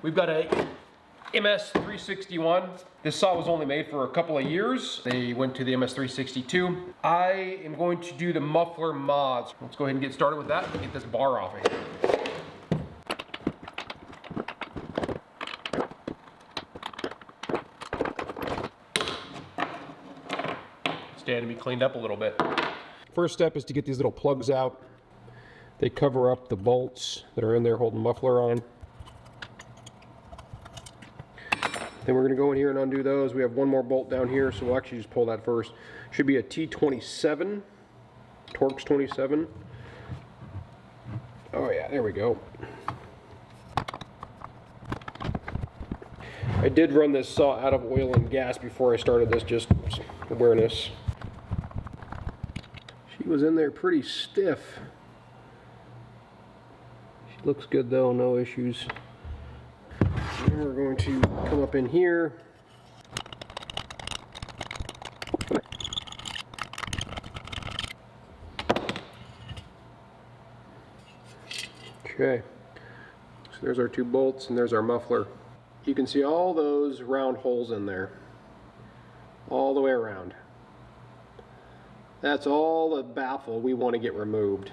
We've got a MS361. This saw was only made for a couple of years. They went to the MS362. I am going to do the muffler mods. Let's go ahead and get started with that and get this bar off of here. Stand to be cleaned up a little bit. First step is to get these little plugs out. They cover up the bolts that are in there holding the muffler on. Then we're going to go in here and undo those. We have one more bolt down here, so we'll actually just pull that first. Should be a T27, Torx 27. Oh yeah, there we go. I did run this saw out of oil and gas before I started this, just awareness. She was in there pretty stiff. She looks good though, no issues. And we're going to come up in here. Okay, so there's our two bolts and there's our muffler. You can see all those round holes in there, all the way around. That's all the baffle we want to get removed.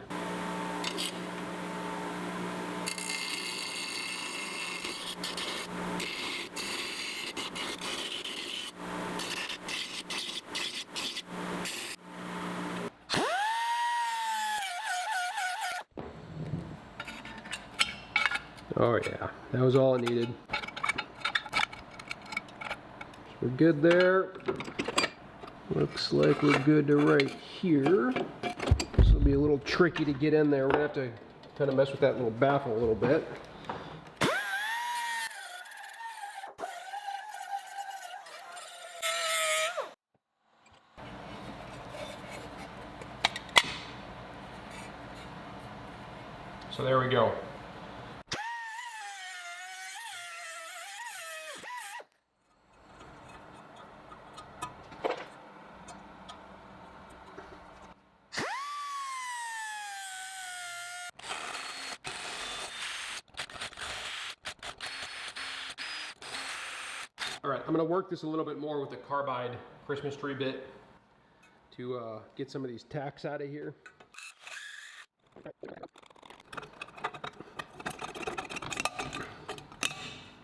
Oh yeah, that was all it needed. So we're good there. Looks like we're good to right here. This will be a little tricky to get in there. We're gonna have to kind of mess with that little baffle a little bit. So there we go. All right, I'm gonna work this a little bit more with the carbide Christmas tree bit to get some of these tacks out of here.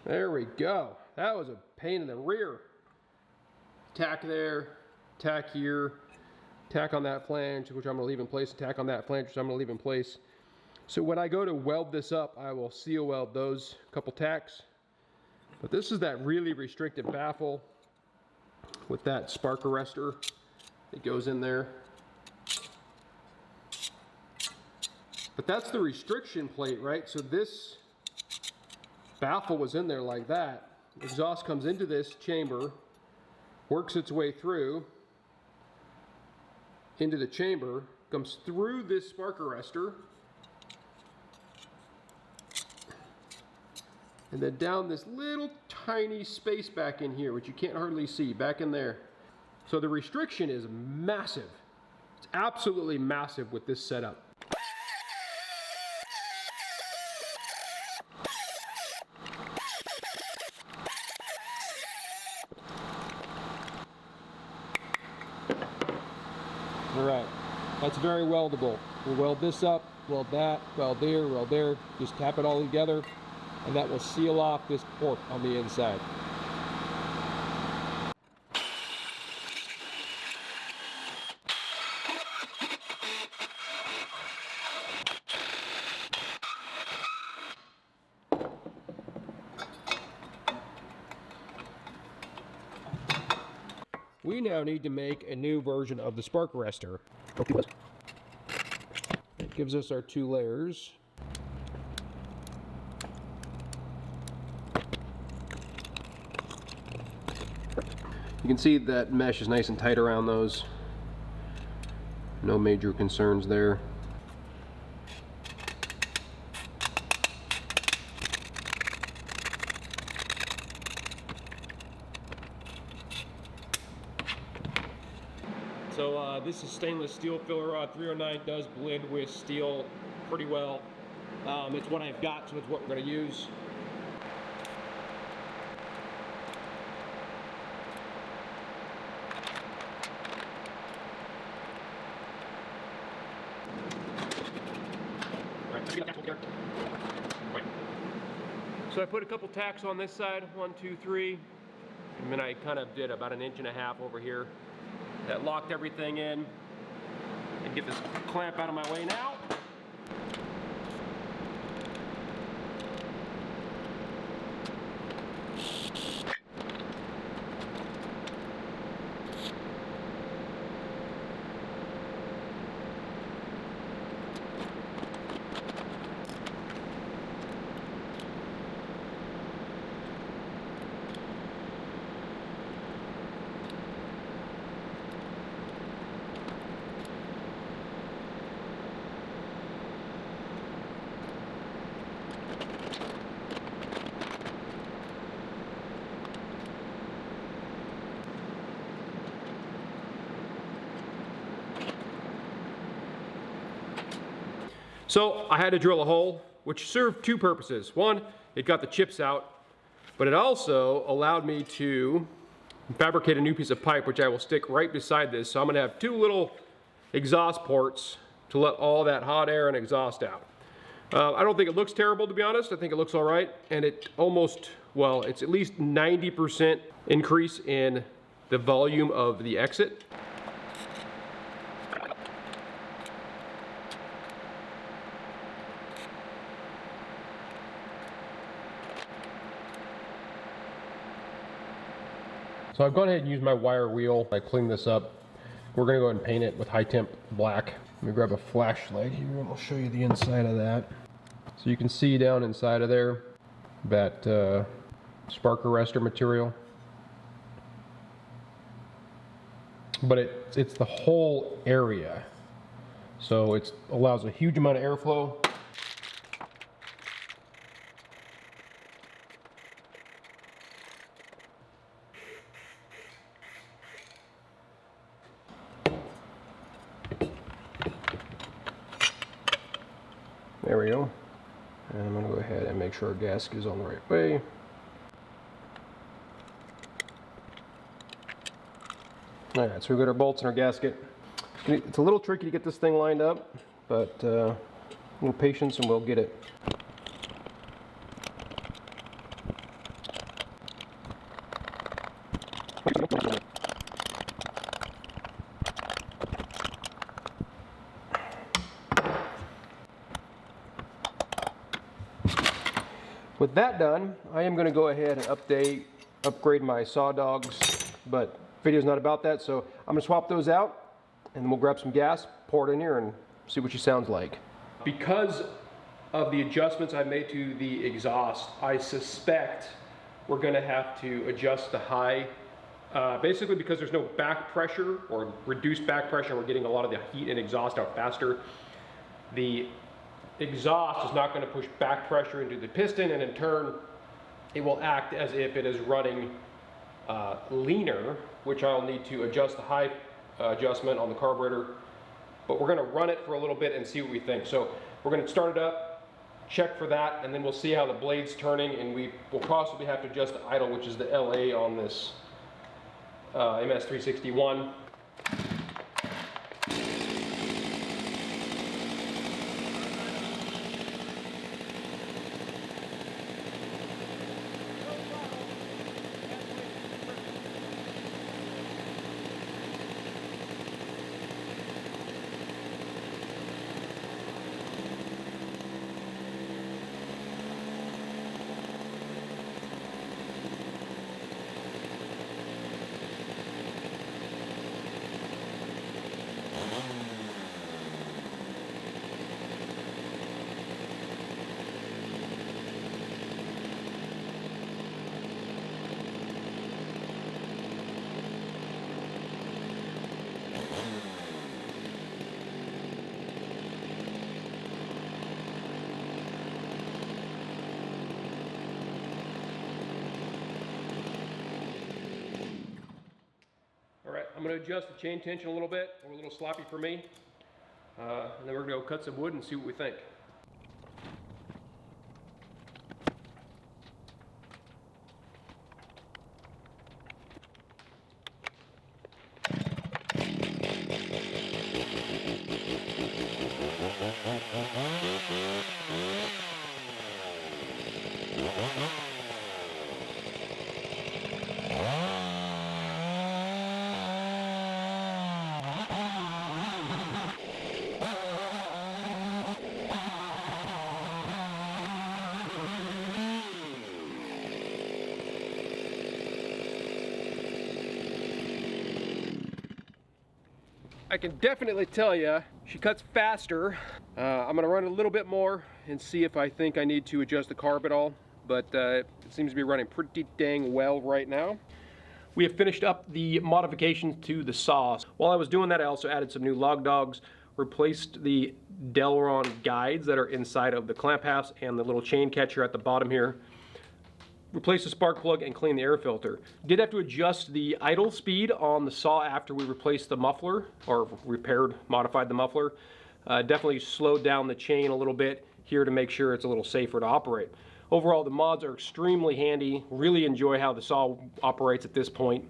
There we go. That was a pain in the rear. Tack there, tack here, tack on that flange, which I'm gonna leave in place, tack on that flange, which I'm gonna leave in place. So when I go to weld this up, I will seal weld those couple tacks. But this is that really restricted baffle with that spark arrestor that goes in there. But that's the restriction plate, right? So this baffle was in there like that. Exhaust comes into this chamber, works its way through into the chamber, comes through this spark arrestor, and then down this little tiny space back in here, which you can't hardly see, back in there. So the restriction is massive. It's absolutely massive with this setup. All right, that's very weldable. We'll weld this up, weld that, weld there, just tap it all together, and that will seal off this port on the inside. We now need to make a new version of the spark arrestor. It gives us our two layers. You can see that mesh is nice and tight around those. No major concerns there. So this is stainless steel filler rod 309, does blend with steel pretty well. It's what I've got, so it's what we're going to use. So I put a couple tacks on this side, 1, 2, 3, and then I kind of did about 1.5 inches over here. That locked everything in. And get this clamp out of my way now. So I had to drill a hole, which served two purposes. One, it got the chips out, but it also allowed me to fabricate a new piece of pipe, which I will stick right beside this. So I'm gonna have two little exhaust ports to let all that hot air and exhaust out. I don't think it looks terrible, to be honest. I think it looks all right, and it almost, well, it's at least 90% increase in the volume of the exit. So I've gone ahead and used my wire wheel. I cleaned this up. We're gonna go ahead and paint it with high temp black. Let me grab a flashlight here and I'll show you the inside of that. So you can see down inside of there that spark arrestor material. But it's the whole area. So it allows a huge amount of airflow. There we go. And I'm going to go ahead and make sure our gasket is on the right way. Alright, so we've got our bolts and our gasket. It's a little tricky to get this thing lined up, but a little patience and we'll get it. With that done, I am going to go ahead and upgrade my saw dogs, but video's not about that, so I'm going to swap those out, and then we'll grab some gas, pour it in here, and see what she sounds like. Because of the adjustments I've made to the exhaust, I suspect we're going to have to adjust the high, basically because there's no back pressure, or reduced back pressure, we're getting a lot of the heat and exhaust out faster. The exhaust is not going to push back pressure into the piston, and in turn it will act as if it is running leaner, which I'll need to adjust the high adjustment on the carburetor. But we're going to run it for a little bit and see what we think. So we're going to start it up, check for that, and then we'll see how the blade's turning, and we will possibly have to adjust the idle, which is the LA on this MS361. I'm going to adjust the chain tension a little bit. We're a little sloppy for me. And then we're going to go cut some wood and see what we think. I can definitely tell you she cuts faster. I'm gonna run a little bit more and see if I think I need to adjust the carb at all, but it seems to be running pretty dang well right now. We have finished up the modifications to the saw. While I was doing that, I also added some new log dogs, replaced the Delron guides that are inside of the clamp halves and the little chain catcher at the bottom here. Replaced the spark plug and cleaned the air filter. Did have to adjust the idle speed on the saw after we replaced the muffler, or modified the muffler. Definitely slowed down the chain a little bit here to make sure it's a little safer to operate. Overall, the mods are extremely handy. Really enjoy how the saw operates at this point.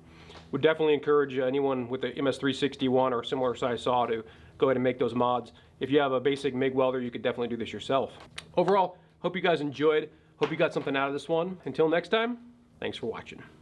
Would definitely encourage anyone with the MS361 or similar size saw to go ahead and make those mods. If you have a basic MIG welder, you could definitely do this yourself. Overall, hope you guys enjoyed. Hope you got something out of this one. Until next time, thanks for watching.